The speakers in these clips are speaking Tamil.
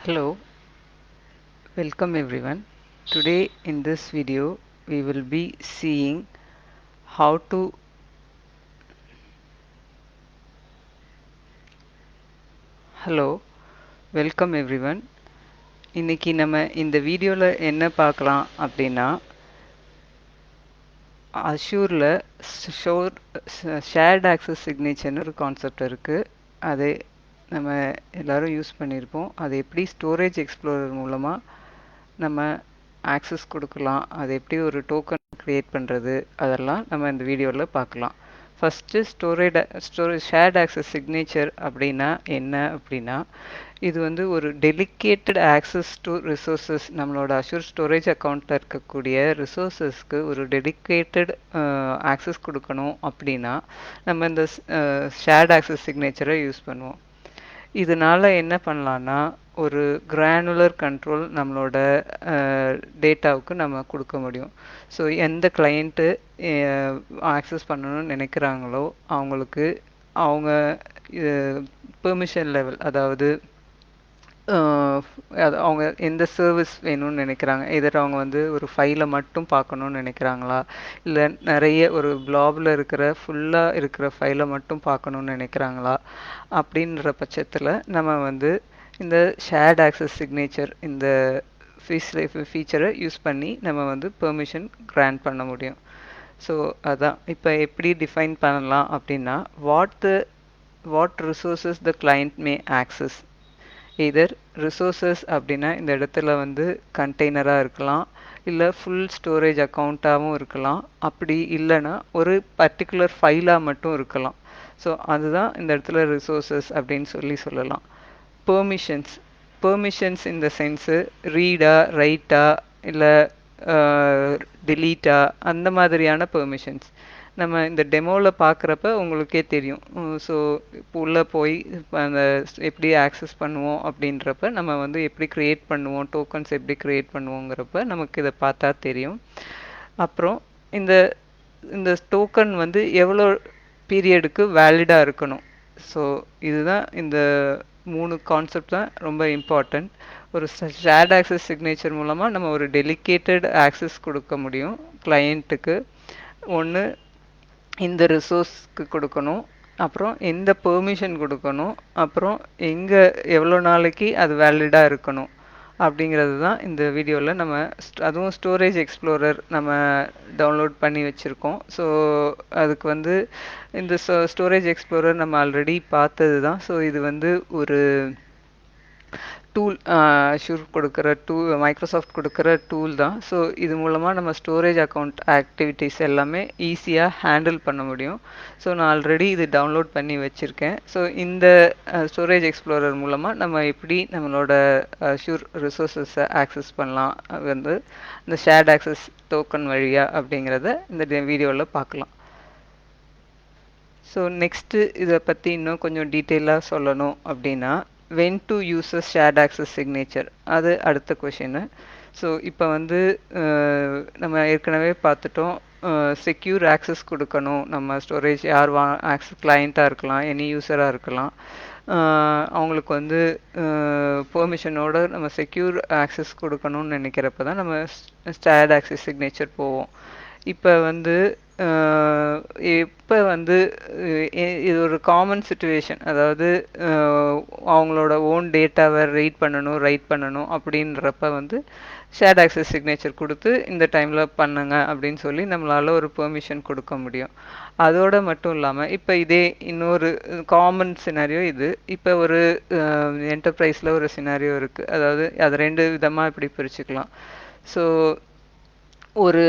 Hello, welcome everyone. Today in this video we will be seeing how to Hello, welcome everyone. இன்னைக்கு நம்ம இந்த வீடியோல என்ன பார்க்கலாம் அப்படின்னா அஷூரில் ஷேர்ட் ஆக்சஸ் சிக்னேச்சர்னு ஒரு கான்செப்ட் இருக்குது. அதை நம்ம எல்லாரும் யூஸ் பண்ணியிருப்போம். அது எப்படி ஸ்டோரேஜ் எக்ஸ்ப்ளோரர் மூலமாக நம்ம ஆக்சஸ் கொடுக்கலாம், அது எப்படி ஒரு டோக்கன் க்ரியேட் பண்ணுறது, அதெல்லாம் நம்ம இந்த வீடியோவில் பார்க்கலாம். ஃபஸ்ட்டு ஷேர்ட் ஆக்சஸ் சிக்னேச்சர் அப்படின்னா என்ன அப்படின்னா, இது வந்து ஒரு டெலிகேட்டட் ஆக்சஸ் டு ரிசோர்ஸஸ், நம்மளோட அஷூர் ஸ்டோரேஜ் அக்கௌண்ட்டில் இருக்கக்கூடிய ரிசோர்ஸஸ்க்கு ஒரு டெடிக்கேட்டட் ஆக்சஸ் கொடுக்கணும் அப்படின்னா நம்ம இந்த ஷேர்ட் ஆக்சஸ் சிக்னேச்சரை யூஸ் பண்ணுவோம். இதனால என்ன பண்ணலான்னா, ஒரு கிரானுலர் கண்ட்ரோல் நம்மளோட டேட்டாவுக்கு நம்ம கொடுக்க முடியும். ஸோ எந்த கிளையண்ட்டு ஆக்சஸ் பண்ணணும்னு நினைக்கிறாங்களோ அவங்களுக்கு அவங்க பெர்மிஷன் லெவல், அதாவது அவங்க எந்த சர்வீஸ் வேணும்னு நினைக்கிறாங்க, எதிர அவங்க வந்து ஒரு ஃபைலை மட்டும் பார்க்கணுன்னு நினைக்கிறாங்களா, இல்லை நிறைய ஒரு பிளாபில் இருக்கிற ஃபுல்லாக இருக்கிற ஃபைலை மட்டும் பார்க்கணுன்னு நினைக்கிறாங்களா, அப்படின்ற பட்சத்தில் நம்ம வந்து இந்த ஷேர்ட் ஆக்சஸ் சிக்னேச்சர் இந்த ஃபீச்சரை யூஸ் பண்ணி நம்ம வந்து பெர்மிஷன் கிராண்ட் பண்ண முடியும். ஸோ அதான் இப்போ எப்படி டிஃபைன் பண்ணலாம் அப்படின்னா, what resources the client May access. Either resources அப்படின்னா இந்த இடத்துல வந்து கண்டெய்னராக இருக்கலாம், இல்லை ஃபுல் ஸ்டோரேஜ் அக்கௌண்ட்டாகவும் இருக்கலாம், அப்படி இல்லைன்னா ஒரு பர்டிகுலர் ஃபைலாக மட்டும் இருக்கலாம். ஸோ அதுதான் இந்த இடத்துல ரிசோர்ஸஸ் அப்படின்னு சொல்லலாம். பெர்மிஷன்ஸ் இந்த சென்ஸு ரீடா, ரைட்டா, இல்லை டிலீட்டா, அந்த மாதிரியான பெர்மிஷன்ஸ் நம்ம இந்த டெமோவில் பார்க்குறப்ப உங்களுக்கே தெரியும். ஸோ இப்போ உள்ளே போய் அந்த எப்படி ஆக்சஸ் பண்ணுவோம் அப்படின்றப்ப நம்ம வந்து எப்படி க்ரியேட் பண்ணுவோம், டோக்கன்ஸ் எப்படி க்ரியேட் பண்ணுவோங்கிறப்ப நமக்கு இதை பார்த்தா தெரியும். அப்புறம் இந்த இந்த டோக்கன் வந்து எவ்வளோ பீரியடுக்கு வேலிடாக இருக்கணும். ஸோ இதுதான் இந்த 3 கான்செப்ட் தான் ரொம்ப இம்பார்ட்டண்ட். ஒரு ஷேர்ட் ஆக்சஸ் சிக்னேச்சர் மூலமாக நம்ம ஒரு டெலிகேட்டட் ஆக்சஸ் கொடுக்க முடியும் கிளையண்ட்டுக்கு. ஒன்று இந்த ரிசோர்ஸ்க்கு கொடுக்கணும், அப்புறம் எந்த பெர்மிஷன் கொடுக்கணும், அப்புறம் எங்கே எவ்வளோ நாளைக்கு அது வேலிடாக இருக்கணும் அப்படிங்கிறது தான் இந்த வீடியோவில் நம்ம அதுவும் ஸ்டோரேஜ் எக்ஸ்ப்ளோரர் நம்ம டவுன்லோட் பண்ணி வச்சுருக்கோம். ஸோ அதுக்கு வந்து இந்த ஸ்டோரேஜ் எக்ஸ்ப்ளோரர் நம்ம ஆல்ரெடி பார்த்தது தான். ஸோ இது வந்து ஒரு டூல், அஷூர் கொடுக்குற மைக்ரோசாஃப்ட் கொடுக்குற டூல் தான். ஸோ இது மூலமாக நம்ம ஸ்டோரேஜ் அக்கௌண்ட் ஆக்டிவிட்டீஸ் எல்லாமே ஈஸியாக ஹேண்டில் பண்ண முடியும். ஸோ நான் ஆல்ரெடி இது டவுன்லோட் பண்ணி வச்சுருக்கேன். ஸோ இந்த ஸ்டோரேஜ் எக்ஸ்ப்ளோரர் மூலமாக நம்ம எப்படி நம்மளோட அஷூர் ரிசோர்ஸஸை ஆக்சஸ் பண்ணலாம் வந்து இந்த ஷேர்ட் ஆக்சஸ் டோக்கன் வழியாக அப்படிங்கிறத இந்த வீடியோவில் பார்க்கலாம். ஸோ நெக்ஸ்ட்டு இதை பற்றி இன்னும் கொஞ்சம் டீட்டெயிலாக சொல்லணும் அப்படின்னா, when to use a shared access signature, அது அடுத்த கொஷின். ஸோ இப்போ வந்து நம்ம ஏற்கனவே பார்த்துட்டோம், செக்யூர் ஆக்சஸ் கொடுக்கணும். நம்ம ஸ்டோரேஜ் யார் ஆக்சஸ் கிளையண்ட்டாக இருக்கலாம், எனி யூஸராக இருக்கலாம், அவங்களுக்கு வந்து பெர்மிஷனோட நம்ம செக்யூர் ஆக்சஸ் கொடுக்கணும்னு நினைக்கிறப்ப தான் நம்ம ஷேர்ட் ஆக்சஸ் சிக்னேச்சர் போவோம். இப்போ வந்து இப்போ வந்து இது ஒரு காமன் சுச்சுவேஷன், அதாவது அவங்களோட ஓன் டேட்டாவை ரைட் பண்ணணும் அப்படின்றப்ப வந்து ஷேர்ட் ஆக்சஸ் சிக்னேச்சர் கொடுத்து இந்த டைமில் பண்ணுங்க அப்படின்னு சொல்லி நம்மளால் ஒரு பெர்மிஷன் கொடுக்க முடியும். அதோடு மட்டும் இல்லாமல் இப்போ இதே இன்னொரு காமன் சினாரியோ இது. இப்போ ஒரு என்டர்பிரைஸில் ஒரு சினாரியோ இருக்குது, அதாவது அது 2 விதமாக இப்படி பிரிச்சுக்கலாம். ஸோ ஒரு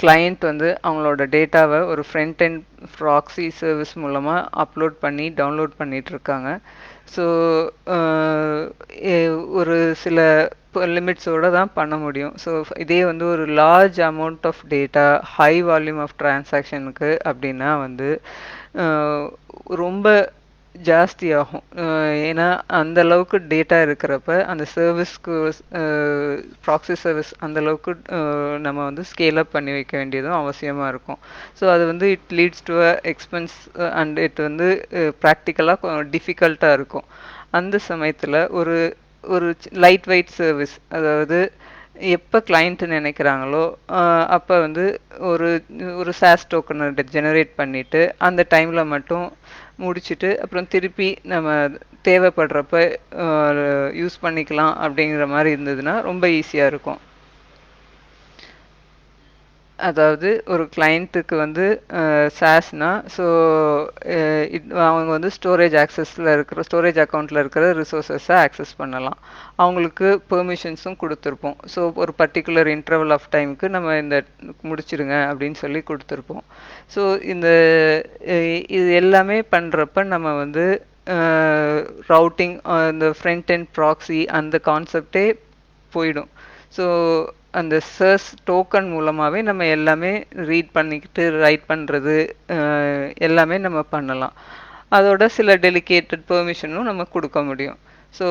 கிளையண்ட் வந்து அவங்களோட டேட்டாவை ஒரு ஃப்ரண்ட் அண்ட் ப்ராக்ஸி சர்வீஸ் மூலமாக அப்லோட் பண்ணி டவுன்லோட் பண்ணிகிட்ருக்காங்க. ஸோ ஒரு சில லிமிட்ஸோடு தான் பண்ண முடியும். ஸோ இதே வந்து ஒரு large amount of data, high volume of டிரான்சாக்ஷனுக்கு அப்படின்னா வந்து ரொம்ப ஜாஸ்தி ஆகும். ஏன்னா அந்த அளவுக்கு டேட்டா இருக்கிறப்ப அந்த சர்வீஸ்க்கு ப்ராக்ஸி சர்வீஸ் அந்த அளவுக்கு நம்ம வந்து ஸ்கேல் அப் பண்ணி வைக்க வேண்டியதும் அவசியமாக இருக்கும். ஸோ அது வந்து it leads to a expense and it வந்து ப்ராக்டிக்கலாக டிஃபிகல்ட்டாக இருக்கும். அந்த சமயத்தில் ஒரு ஒரு லைட் வெயிட் சர்வீஸ். அதாவது எப்போ கிளைண்ட் நினைக்கிறாங்களோ அப்போ வந்து ஒரு ஒரு சாஸ் டோக்கனை ஜெனரேட் பண்ணிட்டு அந்த டைம்ல மட்டும் முடிச்சிட்டு அப்புறம் திருப்பி நம்ம தேவைப்படுறப்ப யூஸ் பண்ணிக்கலாம் அப்படிங்கிற மாதிரி இருந்ததுன்னா ரொம்ப ஈஸியா இருக்கும். அதாவது ஒரு கிளைண்ட்டுக்கு வந்து சாஸ்னா ஸோ அவங்க வந்து ஸ்டோரேஜ் அக்கௌண்ட்டில் இருக்கிற ரிசோர்ஸஸை ஆக்சஸ் பண்ணலாம். அவங்களுக்கு பெர்மிஷன்ஸும் கொடுத்துருப்போம். ஸோ ஒரு பர்டிகுலர் இன்டர்வல் ஆஃப் டைமுக்கு நம்ம இந்த முடிச்சிடுங்க அப்படின்னு சொல்லி கொடுத்துருப்போம். ஸோ இந்த இது எல்லாமே பண்ணுறப்ப நம்ம வந்து ரவுட்டிங் இந்த ஃப்ரண்ட் அண்ட் ப்ராக்ஸி அந்த கான்செப்டே போயிடும். ஸோ அந்த சர்ச் டோக்கன் மூலமாவே நம்ம எல்லாமே ரீட் பண்ணிக்கிட்டு ரைட் பண்றது எல்லாமே நம்ம பண்ணலாம். அதோட சில டெலிகேட்டட் பெர்மிஷனும் நம்ம கொடுக்க முடியும். ஸோ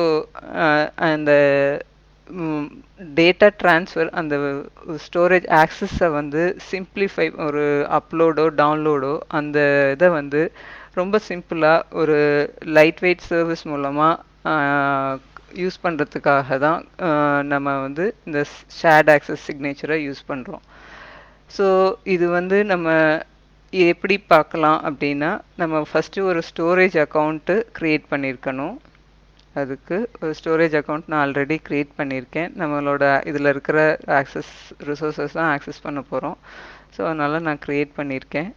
அந்த டேட்டா ட்ரான்ஸ்ஃபர் அந்த ஸ்டோரேஜ் ஆக்சஸை வந்து சிம்பிளிஃபை ஒரு அப்லோடோ டவுன்லோடோ அந்த இதை வந்து ரொம்ப சிம்பிளாக ஒரு லைட் வெயிட் சர்வீஸ் மூலமாக யூஸ் பண்ணுறதுக்காக தான் நம்ம வந்து இந்த ஷேர்ட் ஆக்சஸ் சிக்னேச்சரை யூஸ் பண்ணுறோம். ஸோ இது வந்து நம்ம எப்படி பார்க்கலாம் அப்படின்னா, நம்ம ஃபஸ்ட்டு ஒரு ஸ்டோரேஜ் அக்கௌண்ட்டு க்ரியேட் பண்ணியிருக்கணும். அதுக்கு ஒரு ஸ்டோரேஜ் அக்கௌண்ட் நான் ஆல்ரெடி க்ரியேட் பண்ணியிருக்கேன். நம்மளோட இதில் இருக்கிற ஆக்சஸ் ரிசோர்ஸஸ் தான் ஆக்சஸ் பண்ண போகிறோம். ஸோ அதனால் நான் க்ரியேட் பண்ணியிருக்கேன்.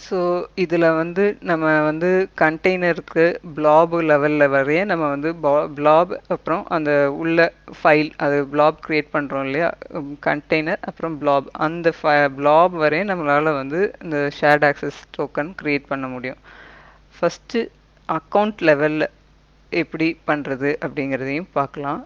ஸோ இதில் வந்து நம்ம வந்து கண்டெய்னருக்கு பிளாப் லெவலில் வரைய நம்ம வந்து பிளாப் அப்புறம் அந்த உள்ள ஃபைல் அது பிளாப் க்ரியேட் பண்ணுறோம் இல்லையா, கண்டெய்னர் அப்புறம் பிளாப் அந்த பிளாப் வரைய நம்மளால் வந்து இந்த ஷேர்ட் ஆக்சஸ் டோக்கன் க்ரியேட் பண்ண முடியும். ஃபஸ்ட்டு அக்கௌண்ட் லெவலில் எப்படி பண்ணுறது அப்படிங்கிறதையும் பார்க்கலாம்.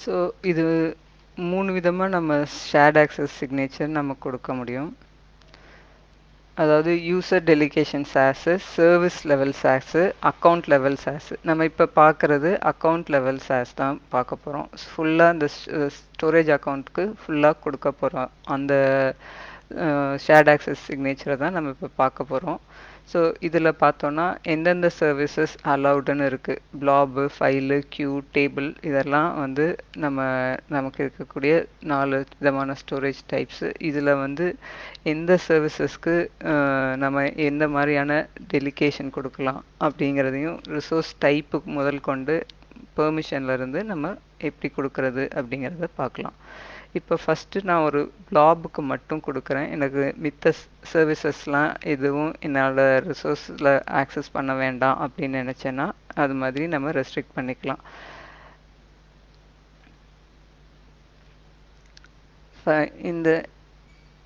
ஸோ இது 3 விதமாக நம்ம ஷேர்ட் ஆக்சஸ் சிக்னேச்சர் நம்ம கொடுக்க முடியும். அதாவது user delegation sauce, service level sauce, account level sauce. நம்ம இப்போ பார்க்குறது அக்கௌண்ட் லெவல் சாஸ் தான் பார்க்க போகிறோம். ஃபுல்லாக இந்த ஸ்டோரேஜ் அக்கௌண்ட்டுக்கு ஃபுல்லாக கொடுக்க போகிறோம். அந்த ஷேர்ட் ஆக்சஸ் சிக்னேச்சரை தான் நம்ம இப்போ பார்க்க போகிறோம். ஸோ இதில் பார்த்தோன்னா எந்தெந்த சர்வீசஸ் அலவுடுன்னு இருக்குது. பிளாபு, ஃபைலு, கியூ, டேபிள் இதெல்லாம் வந்து நமக்கு இருக்கக்கூடிய 4 விதமான ஸ்டோரேஜ் டைப்ஸு. இதில் வந்து எந்த சர்வீசஸ்க்கு நம்ம எந்த மாதிரியான டெலிகேஷன் கொடுக்கலாம் அப்படிங்கிறதையும் ரிசோர்ஸ் டைப்புக்கு முதல் கொண்டு பெர்மிஷன்லேருந்து நம்ம எப்படி கொடுக்கறது அப்படிங்கிறத பார்க்கலாம். இப்போ ஃபஸ்ட்டு நான் ஒரு பிளாபுக்கு மட்டும் கொடுக்குறேன். எனக்கு மித்த சர்வீசஸ்லாம் எதுவும் என்னால் ரிசோர்ஸில் ஆக்சஸ் பண்ண வேண்டாம் அப்படின்னு நினச்சேன்னா அது மாதிரி நம்ம ரெஸ்ட்ரிக்ட் பண்ணிக்கலாம். இந்த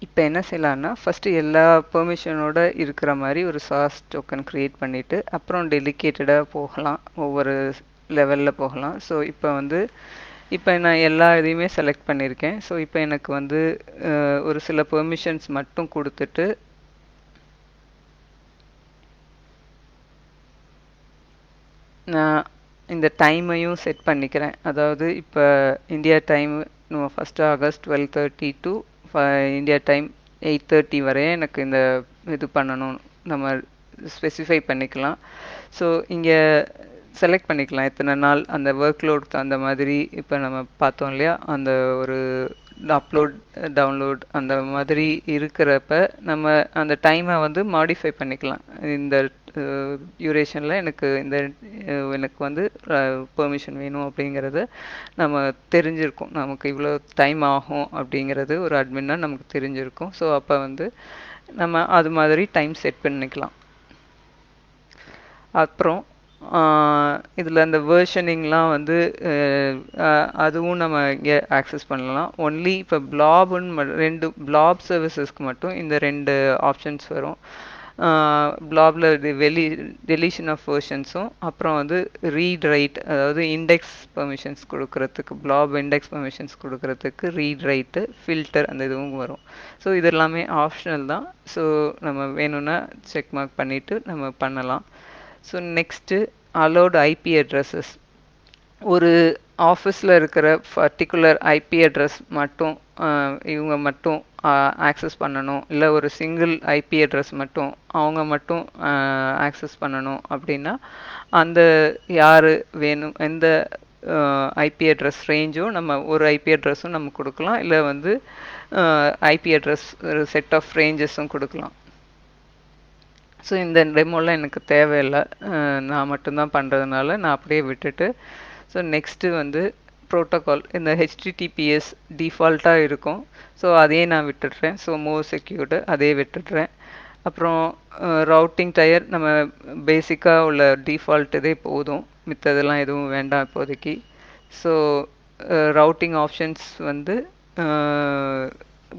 இப்போ என்ன செய்யலான்னா, ஃபஸ்ட்டு எல்லா பெர்மிஷனோட இருக்கிற மாதிரி ஒரு சாஸ் டோக்கன் க்ரியேட் பண்ணிவிட்டு அப்புறம் டெலிகேட்டடாக போகலாம், ஒவ்வொரு லெவலில் போகலாம். ஸோ இப்போ நான் எல்லா இதையுமே செலக்ட் பண்ணியிருக்கேன். ஸோ இப்போ எனக்கு வந்து ஒரு சில பெர்மிஷன்ஸ் மட்டும் கொடுத்துட்டு நான் இந்த டைமையும் செட் பண்ணிக்கிறேன். அதாவது இப்போ இந்தியா டைம் நம்ம 1 ஆகஸ்ட் 12:30 டு இந்தியா டைம் 8:30 வரைய எனக்கு இந்த இது பண்ணணும் நம்ம ஸ்பெசிஃபை பண்ணிக்கலாம். ஸோ இங்கே செலக்ட் பண்ணிக்கலாம் எத்தனை நாள் அந்த ஒர்க் லோடுக்கு தகுந்த மாதிரி. இப்போ நம்ம பார்த்தோம் இல்லையா, அந்த ஒரு அப்லோட் டவுன்லோட் அந்த மாதிரி இருக்கிறப்ப நம்ம அந்த டைமை வந்து மாடிஃபை பண்ணிக்கலாம். இந்த டியூரேஷனில் எனக்கு வந்து பெர்மிஷன் வேணும் அப்படிங்கிறத நம்ம தெரிஞ்சிருக்கும். நமக்கு இவ்வளோ டைம் ஆகும் அப்படிங்கிறது ஒரு அட்மின்னா நமக்கு தெரிஞ்சிருக்கும். ஸோ அப்போ வந்து நம்ம அது மாதிரி டைம் செட் பண்ணிக்கலாம். அப்புறம் இதில் அந்த வேர்ஷனிங்லாம் வந்து அதுவும் நம்ம இங்கே ஆக்சஸ் பண்ணலாம். ஒன்லி இப்போ பிளாப்னு ரெண்டு பிளாப் சர்வீசஸ்க்கு மட்டும் இந்த ரெண்டு ஆப்ஷன்ஸ் வரும். பிளாப்ல டெலிஷன் ஆஃப் வேர்ஷன்ஸும் அப்புறம் வந்து ரீட் ரைட், அதாவது இண்டெக்ஸ் பெர்மிஷன்ஸ் கொடுக்கறதுக்கு, பிளாப் இண்டெக்ஸ் பெர்மிஷன்ஸ் கொடுக்கறதுக்கு ரீட் ரைட்டு ஃபில்டர் அந்த இதுவும் வரும். ஸோ இது எல்லாமே ஆப்ஷனல் தான். ஸோ நம்ம வேணும்னா செக் மார்க் பண்ணிவிட்டு நம்ம பண்ணலாம். So next allowed IP addresses. ஒரு ஆஃபீஸில் இருக்கிற பர்டிகுலர் ஐபி அட்ரஸ் மட்டும் இவங்க மட்டும் ஆக்சஸ் பண்ணணும், இல்லை ஒரு சிங்கிள் ஐபி அட்ரஸ் மட்டும் அவங்க மட்டும் ஆக்சஸ் பண்ணணும் அப்படின்னா அந்த யார் வேணும் எந்த ஐபி அட்ரஸ் ரேஞ்சும் நம்ம ஒரு ஐபி அட்ரஸும் நம்ம கொடுக்கலாம், இல்லை வந்து ஐபி அட்ரஸ் செட் ஆஃப் ரேஞ்சஸும் கொடுக்கலாம். ஸோ இந்த டெமோலாம் எனக்கு தேவையில்லை, நான் மட்டும்தான் பண்ணுறதுனால நான் அப்படியே விட்டுட்டு, ஸோ நெக்ஸ்ட்டு வந்து ப்ரோட்டோகால், இந்த ஹெச்டிடிபிஎஸ் டிஃபால்ட்டாக இருக்கும். ஸோ அதையே நான் விட்டுடுறேன். ஸோ மோர் செக்யூர்டு அதே விட்டுடுறேன். அப்புறம் ரவுட்டிங் டயர் நம்ம பேசிக்காக உள்ள டிஃபால்ட் இதே போதும், மித்ததெல்லாம் எதுவும் வேண்டாம் இப்போதைக்கு. ஸோ ரவுட்டிங் ஆப்ஷன்ஸ் வந்து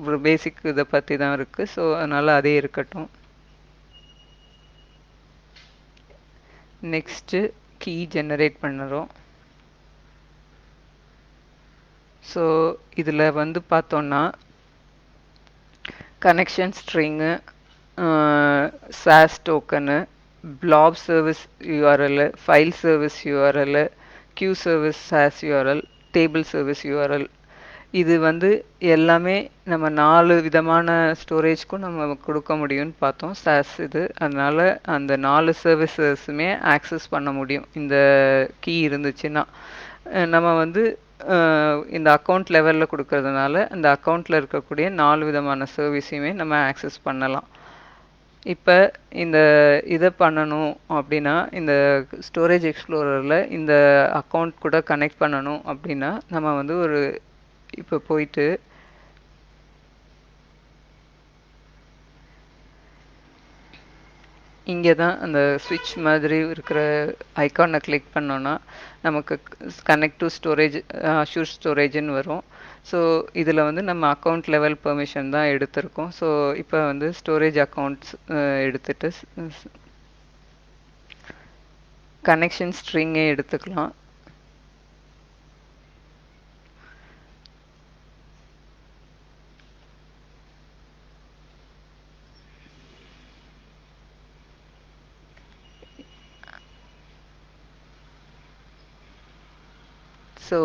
ஒரு பேசிக் இதை பற்றி தான் இருக்குது. ஸோ அதனால் அதே இருக்கட்டும். நெக்ஸ்ட்டு கீ ஜெனரேட் பண்ணுறோம். ஸோ இதில் வந்து பார்த்தோன்னா connection string, SAS token, blob service URL, file service URL, queue service SAS URL, table service URL, இது வந்து எல்லாமே நம்ம 4 விதமான ஸ்டோரேஜ்க்கும் நம்ம கொடுக்க முடியும்னு பார்த்தோம் சாஸ் இது. அதனால் அந்த 4 சர்வீசஸுமே ஆக்சஸ் பண்ண முடியும் இந்த கீ இருந்துச்சுன்னா. நம்ம வந்து இந்த அக்கௌண்ட் லெவலில் கொடுக்கறதுனால அந்த அக்கௌண்ட்டில் இருக்கக்கூடிய 4 விதமான சர்வீஸையுமே நம்ம ஆக்சஸ் பண்ணலாம். இப்போ இந்த இதை பண்ணணும் அப்படின்னா, இந்த ஸ்டோரேஜ் எக்ஸ்ப்ளோரரில் இந்த அக்கௌண்ட் கூட கனெக்ட் பண்ணணும் அப்படின்னா நம்ம வந்து ஒரு இப்போ போயிட்டு இங்கே தான் அந்த ஸ்விட்ச் மாதிரி இருக்கிற ஐக்கானை கிளிக் பண்ணோன்னா நமக்கு கனெக்ட் டு ஸ்டோரேஜ் அஷ்யூர் ஸ்டோரேஜ்னு வரும். ஸோ இதில் வந்து நம்ம அக்கௌண்ட் லெவல் பெர்மிஷன் தான் எடுத்திருக்கோம். ஸோ இப்போ வந்து ஸ்டோரேஜ் அக்கௌண்ட்ஸ் எடுத்துட்டு கனெக்ஷன் ஸ்ட்ரிங்கே எடுத்துக்கலாம். ஸோ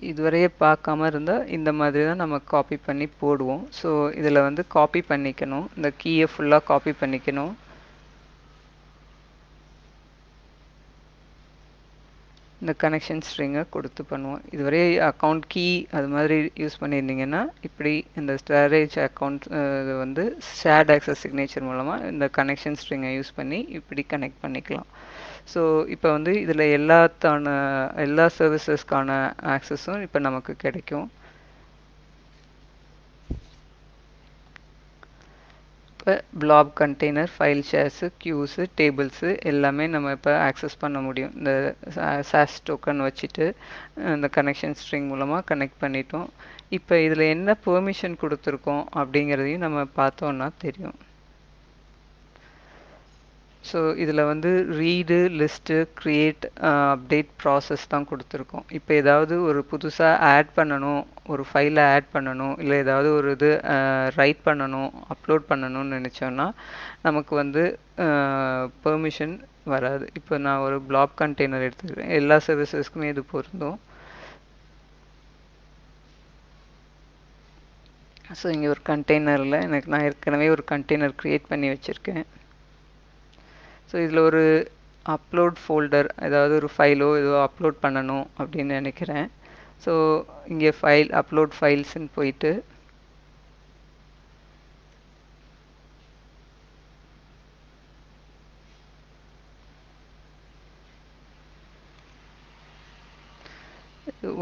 இதுவரையே பார்க்காம இருந்தால் இந்த மாதிரி தான் நம்ம காப்பி பண்ணி போடுவோம். ஸோ இதில் வந்து காப்பி பண்ணிக்கணும், இந்த கீயை ஃபுல்லாக காப்பி பண்ணிக்கணும். இந்த கனெக்ஷன் ஸ்ட்ரிங்கை கொடுத்து பண்ணுவோம். இதுவரை அக்கௌண்ட் கீ அது மாதிரி யூஸ் பண்ணியிருந்தீங்கன்னா இப்படி இந்த ஸ்டோரேஜ் அக்கௌண்ட் இது வந்து ஷேர்ட் ஆக்சஸ் சிக்னேச்சர் மூலமாக இந்த கனெக்ஷன் ஸ்ட்ரிங்கை யூஸ் பண்ணி இப்படி கனெக்ட் பண்ணிக்கலாம். ஸோ இப்போ வந்து இதில் எல்லா சர்வீசஸ்க்கான ஆக்சஸும் இப்போ நமக்கு கிடைக்கும். இப்போ blob container, file shares, queues, tables எல்லாமே நம்ம இப்போ ஆக்சஸ் பண்ண முடியும். இந்த சாஸ் டோக்கன் வச்சுட்டு இந்த கனெக்ஷன் ஸ்ட்ரிங் மூலமாக கனெக்ட் பண்ணிட்டோம். இப்போ இதில் என்ன பெர்மிஷன் கொடுத்துருக்கோம் அப்படிங்கிறதையும் நம்ம பார்த்தோன்னா தெரியும். ஸோ இதில் வந்து read, list, create, update, process தான் கொடுத்துருக்கோம். இப்போ ஏதாவது ஒரு புதுசாக ஆட் பண்ணணும், ஒரு ஃபைலை ஆட் பண்ணணும், இல்லை ஏதாவது ஒரு இது ரைட் பண்ணணும், அப்லோட் பண்ணணும்னு நினச்சோன்னா நமக்கு வந்து பெர்மிஷன் வராது. இப்போ நான் ஒரு பிளாப் கண்டெய்னர் எடுத்துக்கிறேன், எல்லா சர்வீசஸ்க்குமே இது பொருந்தும். ஸோ இங்கே ஒரு கண்டெய்னரில் நான் ஏற்கனவே ஒரு கண்டெய்னர் க்ரியேட் பண்ணி வச்சுருக்கேன். ஸோ இதில் ஒரு அப்லோட் ஃபோல்டர், ஏதாவது ஒரு ஃபைலோ ஏதோ அப்லோட் பண்ணணும் அப்படின்னு நினைக்கிறேன். ஸோ இங்கே ஃபைல் அப்லோட் ஃபைல்ஸ்ன்னு போயிட்டு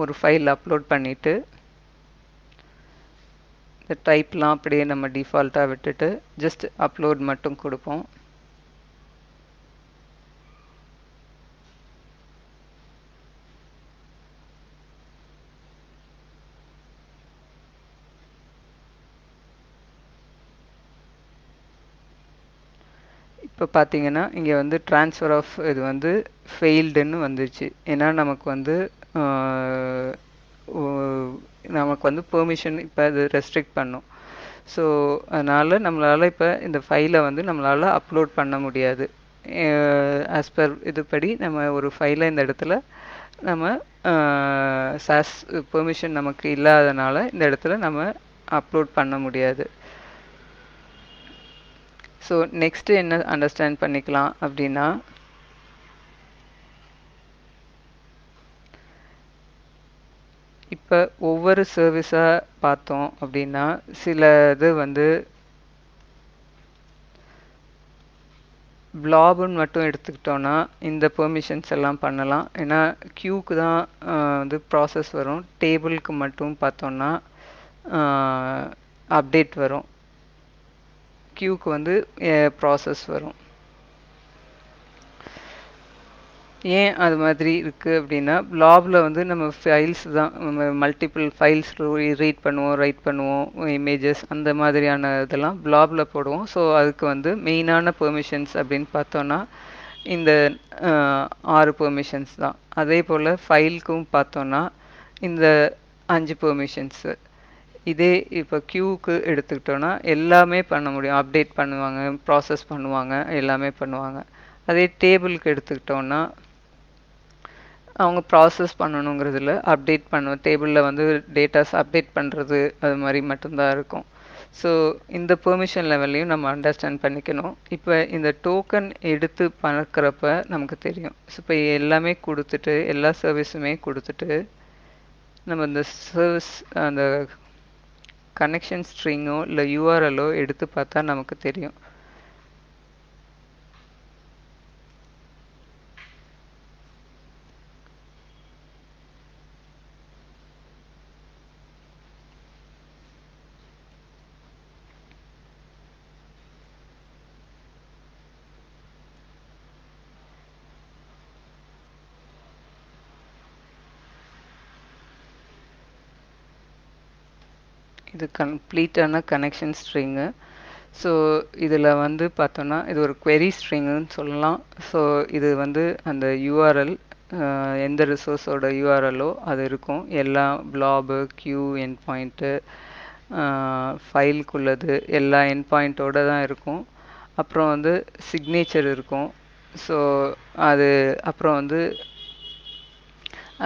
ஒரு ஃபைல் அப்லோட் பண்ணிவிட்டு இந்த டைப்லாம் அப்படியே நம்ம டிஃபால்ட்டாக விட்டுட்டு ஜஸ்ட் அப்லோட் மட்டும் கொடுப்போம். இப்போ பார்த்தீங்கன்னா இங்கே வந்து ட்ரான்ஸ்ஃபர் ஆஃப் இது வந்து ஃபெயில்டுன்னு வந்துச்சு. ஏன்னா நமக்கு வந்து ஆஹ், ஓ- நமக்கு வந்து பெர்மிஷன் இப்போ அது ரெஸ்ட்ரிக்ட் பண்ணும். ஸோ அதனால் நம்மளால் இப்போ இந்த ஃபைலை வந்து நம்மளால் அப்லோட் பண்ண முடியாது. ஆஸ் பர் இதுபடி நம்ம ஒரு ஃபைலை இந்த இடத்துல நம்ம சாஸ் பெர்மிஷன் நமக்கு இல்லாதனால இந்த இடத்துல நம்ம அப்லோட் பண்ண முடியாது. ஸோ நெக்ஸ்ட் என்ன அண்டர்ஸ்டாண்ட் பண்ணிக்கலாம் அப்படின்னா, இப்போ ஒவ்வொரு சர்வீஸாக பார்த்தோம் அப்படின்னா சில இது வந்து பிளாப்னு மட்டும் எடுத்துக்கிட்டோன்னா இந்த பெர்மிஷன்ஸ் எல்லாம் பண்ணலாம். ஏன்னா க்யூக்கு தான் வந்து ப்ராசஸ் வரும். டேபிளுக்கு மட்டும் பார்த்தோன்னா அப்டேட் வரும். க்யூக்கு வந்து ப்ராசஸ் வரும். ஏன் அது மாதிரி இருக்குது அப்படின்னா, பிளாபில் வந்து நம்ம ஃபைல்ஸ் தான் மல்டிபிள் ஃபைல்ஸ் ரீட் பண்ணுவோம், ரைட் பண்ணுவோம், இமேஜஸ் அந்த மாதிரியான இதெல்லாம் பிளாபில் போடுவோம். ஸோ அதுக்கு வந்து மெயினான பெர்மிஷன்ஸ் அப்படின்னு பார்த்தோன்னா இந்த 6 பெர்மிஷன்ஸ் தான். அதே போல் ஃபைலுக்கும் பார்த்தோன்னா இந்த 5 பெர்மிஷன்ஸு. இதே இப்போ க்யூவுக்கு எடுத்துக்கிட்டோன்னா எல்லாமே பண்ண முடியும். அப்டேட் பண்ணுவாங்க, ப்ராசஸ் பண்ணுவாங்க, எல்லாமே பண்ணுவாங்க. அதே டேபிளுக்கு எடுத்துக்கிட்டோன்னா அவங்க ப்ராசஸ் பண்ணணுங்கிறதுல அப்டேட் பண்ணுவோம். டேபிளில் வந்து டேட்டாஸ் அப்டேட் பண்ணுறது அது மாதிரி மட்டும்தான் இருக்கும். ஸோ இந்த பெர்மிஷன் லெவல்லையும் நம்ம அண்டர்ஸ்டாண்ட் பண்ணிக்கணும். இப்போ இந்த டோக்கன் எடுத்து பார்க்குறப்ப நமக்கு தெரியும். ஸோ இப்போ எல்லாமே கொடுத்துட்டு எல்லா சர்வீஸுமே கொடுத்துட்டு நம்ம இந்த சர்வீஸ் அந்த கனெக்ஷன் ஸ்ட்ரிங்கோ இல்லை யூஆர்எல்லோ எடுத்து பார்த்தா நமக்கு தெரியும். இது கம்ப்ளீட்டான கனெக்ஷன் ஸ்ட்ரிங்கு. ஸோ இதில் வந்து பார்த்தோன்னா இது ஒரு query ஸ்ட்ரிங்குன்னு சொல்லலாம். ஸோ இது வந்து அந்த யூஆர்எல் எந்த ரிசோர்ஸோட யூஆர்எல்லோ அது இருக்கும். எல்லாம் பிளாபு, கியூ, என் பாயிண்ட்டு, ஃபைலுக்குள்ளது எல்லா என் பாயிண்ட்டோட தான் இருக்கும். அப்புறம் வந்து சிக்னேச்சர் இருக்கும். ஸோ அது அப்புறம் வந்து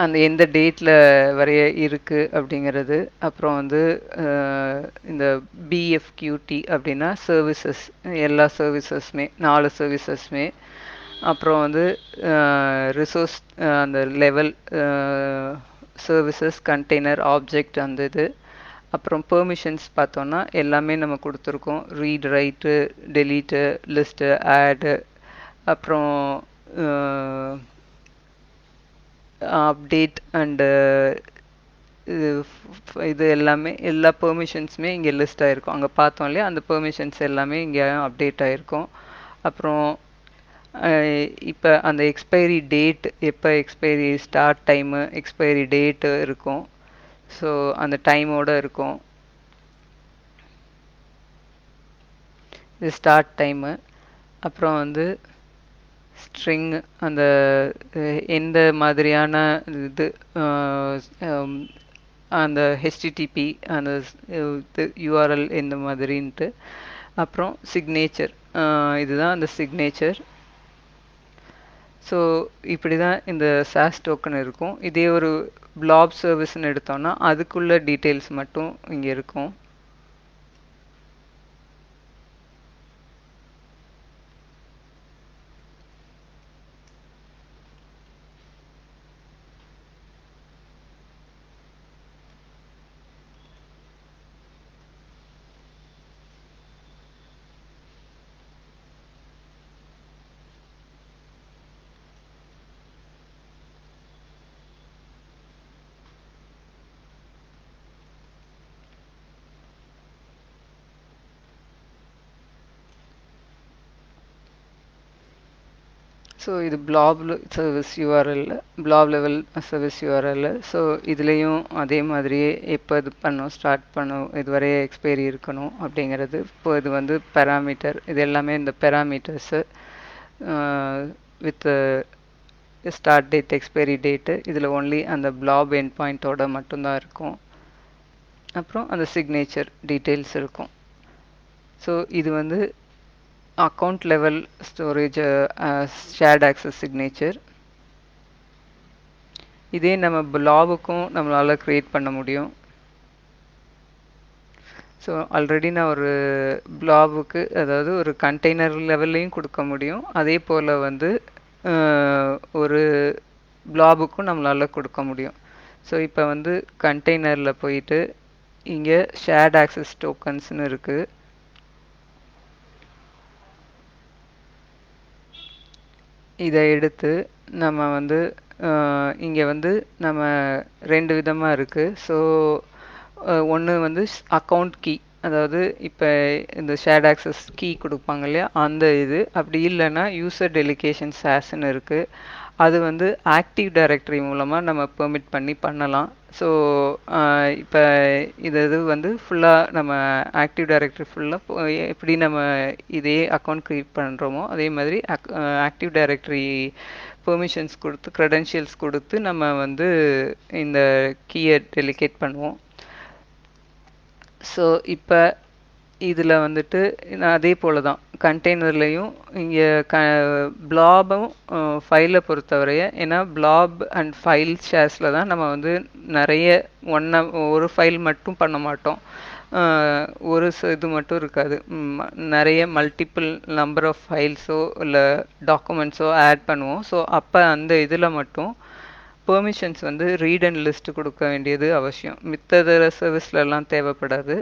அந்த எந்த டேட்டில் வரைய இருக்குது அப்படிங்கிறது. அப்புறம் வந்து இந்த பிஎஃப்கியூடி அப்படின்னா சர்வீசஸ், எல்லா சர்வீசஸ்மே 4 சர்வீசஸ்மே. அப்புறம் வந்து ரிசோர்ஸ் அந்த லெவல் சர்வீசஸ், கண்டெய்னர், ஆப்ஜெக்ட் அந்த இது. அப்புறம் பெர்மிஷன்ஸ் பார்த்தோன்னா எல்லாமே நம்ம கொடுத்துருக்கோம். ரீட், ரைட்டு, டெலீட்டு, லிஸ்ட்டு, ஆடு, அப்புறம் அப்டேட் அண்டு இது இது எல்லாமே எல்லா பெர்மிஷன்ஸுமே இங்கே லிஸ்ட் ஆகிருக்கும். அங்கே பார்த்தோம் இல்லையா, அந்த பெர்மிஷன்ஸ் எல்லாமே இங்கே அப்டேட் ஆகிருக்கும். அப்புறம் இப்போ அந்த எக்ஸ்பைரி டேட், எப்போ expiry start time, expiry date இருக்கும். ஸோ அந்த டைமோடு இருக்கும். இது ஸ்டார்ட் டைமு. அப்புறம் வந்து ஸ்ட்ரிங் அந்த எந்த மாதிரியான இது அந்த ஹெச்டிடிபி அந்த இது யூஆர்எல் எந்த மாதிரின்ட்டு. அப்புறம் சிக்னேச்சர், இதுதான் அந்த சிக்னேச்சர். ஸோ இப்படி தான் இந்த சாஸ் டோக்கன் இருக்கும். இதே ஒரு பிளாப் சர்வீஸ்ன்னு எடுத்தோம்னா அதுக்குள்ள டீட்டெயில்ஸ் மட்டும் இங்கே இருக்கும். ஸோ இது flap service URL, flap level service URL. So இதுலேயும் அதே மாதிரியே எப்போ இது பண்ணோம், ஸ்டார்ட் பண்ணோம், இதுவரை எக்ஸ்பைரி இருக்கணும் அப்படிங்கிறது. இப்போ இது வந்து பேராமீட்டர், இது எல்லாமே இந்த parameters. With start date expiry date இதில் ஒன்லி அந்த பிளாப் எண்ட் பாயிண்ட்டோட மட்டும்தான் இருக்கும். அப்புறம் அந்த சிக்னேச்சர் டீட்டெயில்ஸ் இருக்கும். ஸோ இது வந்து account level storage shared access signature. இதே நம்ம பிளாபுக்கும் நம்மளால் க்ரியேட் பண்ண முடியும். ஸோ ஆல்ரெடி நான் ஒரு பிளாபுக்கு அதாவது ஒரு கண்டெய்னர் லெவல்லையும் கொடுக்க முடியும். அதே போல் வந்து ஒரு பிளாபுக்கும் நம்மளால் கொடுக்க முடியும். ஸோ இப்போ வந்து கண்டெய்னரில் போயிட்டு இங்கே ஷேர்ட் ஆக்சஸ் டோக்கன்ஸ்னு இருக்குது. இதை எடுத்து நம்ம வந்து இங்கே வந்து நம்ம ரெண்டு விதமாக இருக்குது. ஸோ ஒன்று வந்து அக்கௌண்ட் கீ, அதாவது இப்போ இந்த ஷேர்ட் ஆக்சஸ் கீ கொடுப்பாங்க இல்லையா, அந்த இது. அப்படி இல்லைன்னா யூசர் டெலிகேஷன் சாஸ்ன்னு இருக்குது. அது வந்து ஆக்டிவ் டைரக்டரி மூலமாக நம்ம பெர்மிட் பண்ணி பண்ணலாம். ஸோ இப்போ இது வந்து ஃபுல்லாக நம்ம ஆக்டிவ் டைரக்டரி ஃபுல்லாக எப்படி நம்ம இதே அக்கௌண்ட் க்ரியேட் பண்ணுறோமோ அதே மாதிரி ஆக்டிவ் டைரக்டரி பெர்மிஷன்ஸ் கொடுத்து க்ரெடென்ஷியல்ஸ் கொடுத்து நம்ம வந்து இந்த கீயை டெலிகேட் பண்ணுவோம். ஸோ இப்போ இதில் வந்துட்டு அதே போல் தான் கண்டெய்னர்லேயும் இங்கே பிளாபும் ஃபைலை பொறுத்தவரைய, ஏன்னா பிளாப் அண்ட் ஃபைல் ஷேர்ஸில் தான் நம்ம வந்து நிறைய ஒரு ஃபைல் மட்டும் பண்ண மாட்டோம். ஒரு இது மட்டும் இருக்காது, நிறைய மல்டிபிள் நம்பர் ஆஃப் ஃபைல்ஸோ இல்லை டாக்குமெண்ட்ஸோ ஆட் பண்ணுவோம். ஸோ அப்போ அந்த இதில் மட்டும் பெர்மிஷன்ஸ் வந்து ரீட் அண்ட் லிஸ்ட் கொடுக்க வேண்டியது அவசியம். மித்த சர்வீஸ்லலாம் தேவைப்படாது.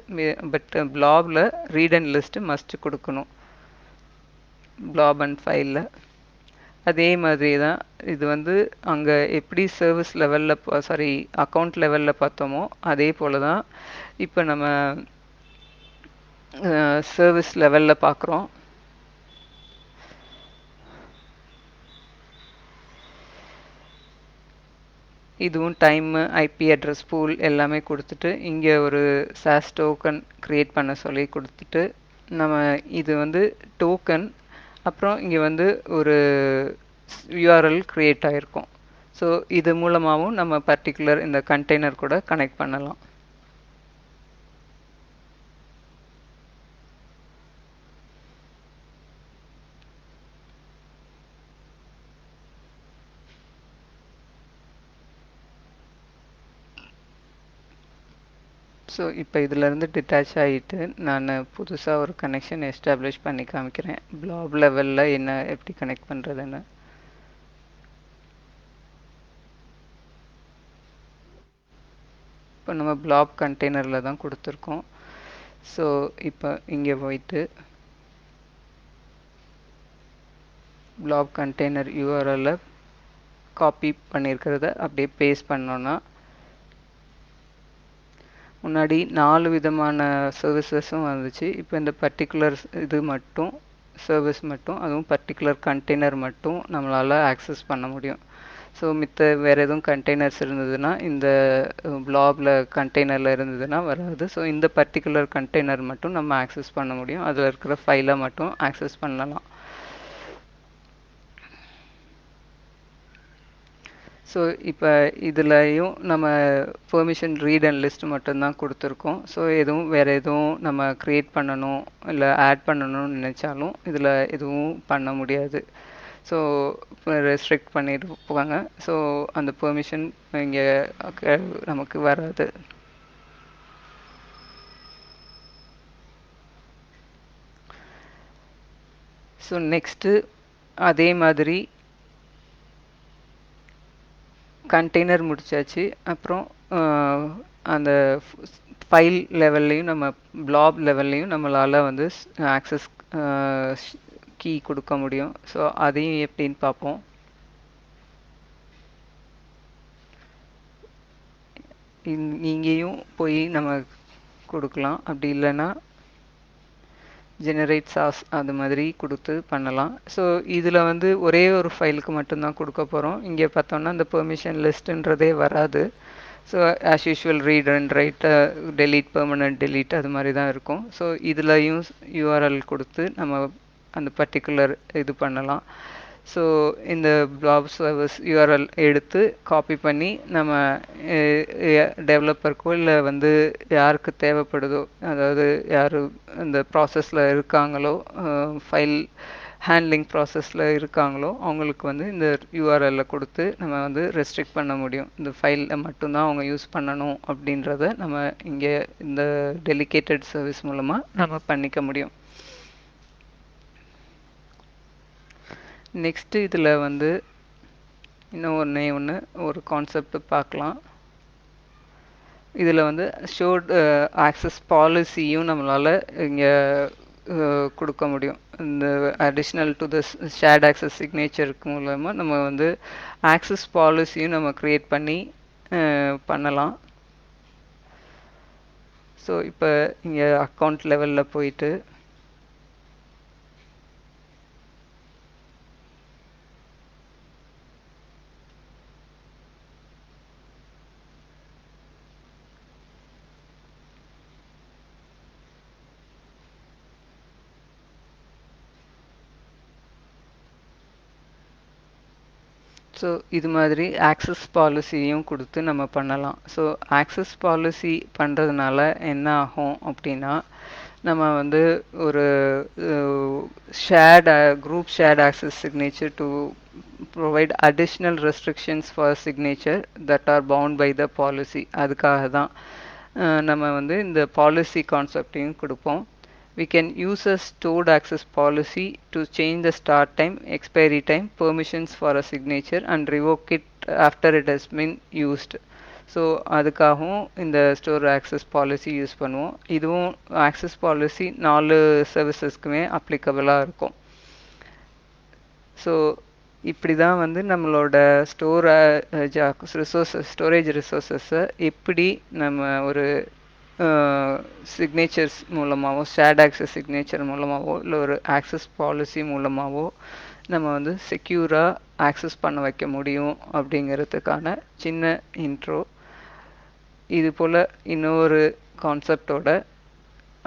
பட் பிளாபில் ரீட் அண்ட் லிஸ்ட்டு மஸ்ட் கொடுக்கணும், பிளாப் அண்ட் ஃபைலில். அதே மாதிரி தான் இது வந்து அங்கே எப்படி சர்வீஸ் லெவலில் அக்கௌண்ட் லெவலில் பார்த்தோமோ அதே போல் தான் இப்போ நம்ம சர்வீஸ் லெவலில் பார்க்குறோம். இதுவும் டைமு, ஐபி அட்ரஸ், பூல் எல்லாமே கொடுத்துட்டு இங்கே ஒரு சாஸ் டோக்கன் க்ரியேட் பண்ண சொல்லி கொடுத்துட்டு நம்ம இது வந்து டோக்கன், அப்புறம் இங்கே வந்து ஒரு யூஆர்எல் க்ரியேட் ஆகிருக்கும். ஸோ இது மூலமாகவும் நம்ம பர்டிகுலர் இந்த கண்டெய்னர் கூட கனெக்ட் பண்ணலாம். ஸோ இப்போ இதிலேருந்து டிட்டாச் ஆகிட்டு நான் புதுசாக ஒரு கனெக்ஷன் எஸ்டாப்ளிஷ் பண்ணி காமிக்கிறேன். பிளாப் லெவலில் என்ன எப்படி கனெக்ட் பண்ணுறதுன்னு. இப்போ நம்ம பிளாப் கண்டெய்னரில் தான் கொடுத்துருக்கோம். ஸோ இப்போ இங்கே போயிட்டு பிளாப் கண்டெய்னர் யூஆர்எல்ல காப்பி பண்ணியிருக்கிறத அப்படியே பேஸ்ட் பண்ணோன்னா முன்னாடி 4 விதமான சர்வீசஸும் வந்துச்சு. இப்போ இந்த பர்டிகுலர் இது மட்டும் சர்வீஸ் மட்டும், அதுவும் பர்டிகுலர் கண்டெய்னர் மட்டும் நம்மளால் ஆக்சஸ் பண்ண முடியும். ஸோ மித்த வேறு எதுவும் கண்டெய்னர்ஸ் இருந்ததுன்னா இந்த பிளாபில் கண்டெய்னரில் இருந்ததுன்னா வராது. ஸோ இந்த பர்டிகுலர் கண்டெய்னர் மட்டும் நம்ம ஆக்சஸ் பண்ண முடியும். அதில் இருக்கிற ஃபைலை மட்டும் ஆக்சஸ் பண்ணலாம். ஸோ இப்போ இதுலேயும் நம்ம பெர்மிஷன் ரீட் அண்ட் லிஸ்ட் மட்டும்தான் கொடுத்துருக்கோம். ஸோ வேறு எதுவும் நம்ம க்ரியேட் பண்ணணும் இல்லை ஆட் பண்ணணும்னு நினச்சாலும் இதில் எதுவும் பண்ண முடியாது. ஸோ ரெஸ்ட்ரிக்ட் பண்ணியிருப்பாங்க. ஸோ அந்த பெர்மிஷன் இங்கே நமக்கு வராது. ஸோ நெக்ஸ்ட்டு அதே மாதிரி கண்டெய்னர் முடிச்சாச்சு. அப்புறம் அந்த ஃபைல் லெவல்லையும் நம்ம பிளாப் லெவல்லையும் நம்மளால் வந்து ஆக்சஸ் கீ கொடுக்க முடியும். ஸோ அதையும் எப்படின்னு பார்ப்போம். இங்கேயும் போய் நம்ம கொடுக்கலாம். அப்படி இல்லைன்னா ஜெனரேட் சாஸ் அது மாதிரி கொடுத்து பண்ணலாம். ஸோ இதில் வந்து ஒரே ஒரு ஃபைலுக்கு மட்டும்தான் கொடுக்க போகிறோம். இங்கே பார்த்தோன்னா இந்த பெர்மிஷன் லிஸ்ட்டுன்றதே வராது. So as usual read and right, delete, permanent delete அது மாதிரி தான் இருக்கும். ஸோ இதுலையும் யூஆர்எல் கொடுத்து நம்ம அந்த பர்டிகுலர் இது பண்ணலாம். ஸோ இந்த பிளாப் சர்வீஸ் யூஆர்எல் எடுத்து காப்பி பண்ணி நம்ம டெவலப்பருக்கோ இல்லை வந்து யாருக்கு தேவைப்படுதோ, அதாவது யார் இந்த ப்ராசஸில் இருக்காங்களோ, ஃபைல் ஹேண்ட்லிங் ப்ராசஸில் இருக்காங்களோ அவங்களுக்கு வந்து இந்த யூஆர்எல்ல கொடுத்து நம்ம வந்து ரெஸ்ட்ரிக்ட் பண்ண முடியும். இந்த ஃபைலில் மட்டும்தான் அவங்க யூஸ் பண்ணணும் அப்படின்றத நம்ம இங்கே இந்த டெலிகேட்டட் சர்வீஸ் மூலமாக நம்ம பண்ணிக்க முடியும். நெக்ஸ்ட்டு இதில் வந்து இன்னும் ஒன்று ஒரு கான்செப்ட் பார்க்கலாம். இதில் வந்து ஷோர்ட் ஆக்சஸ் பாலிசியும் நம்மளால் இங்கே கொடுக்க முடியும். இந்த additional to the shared access சிக்னேச்சருக்கு மூலமாக நம்ம வந்து ஆக்சஸ் பாலிசியும் நம்ம க்ரியேட் பண்ணி பண்ணலாம். ஸோ இப்போ இங்கே அக்கௌண்ட் லெவலில் போயிட்டு ஸோ இது மாதிரி ஆக்சஸ் பாலிசியும் கொடுத்து நம்ம பண்ணலாம். ஸோ ஆக்சஸ் பாலிசி பண்ணுறதுனால என்ன ஆகும் அப்படின்னா, நம்ம வந்து ஒரு group shared access signature to provide additional restrictions for signature that are bound by the policy. அதுக்காக தான் நம்ம வந்து இந்த பாலிசி கான்செப்டையும் கொடுப்போம். We can use a stored access policy to change the start time, expiry time, permissions for a signature and revoke it after it has been used. So அதுக்காகவும் இந்த ஸ்டோர் ஆக்சஸ் பாலிசி யூஸ் பண்ணுவோம். இதுவும் ஆக்சஸ் பாலிசி 4 சர்வீசஸ்க்குமே அப்ளிகபிளாக இருக்கும். ஸோ இப்படி தான் வந்து நம்மளோட ஸ்டோரேஜ் ரிசோர்ஸஸை எப்படி நம்ம ஒரு சிக்னேச்சர்ஸ் மூலமாகவோ, ஷேர்ட் ஆக்சஸ் சிக்னேச்சர் மூலமாகவோ, இல்லை ஒரு ஆக்சஸ் பாலிசி மூலமாகவோ நம்ம வந்து செக்யூராக ஆக்சஸ் பண்ண வைக்க முடியும் அப்படிங்கிறதுக்கான சின்ன இன்ட்ரோ. இது போல் இன்னொரு கான்செப்டோட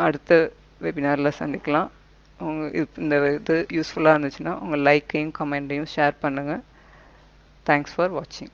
அடுத்த வெபினாரில் சந்திக்கலாம். இந்த இது யூஸ்ஃபுல்லாக இருந்துச்சுன்னா உங்கள் லைக்கையும் கமெண்ட்டையும் ஷேர் பண்ணுங்கள். தேங்க்ஸ் ஃபார் வாட்சிங்.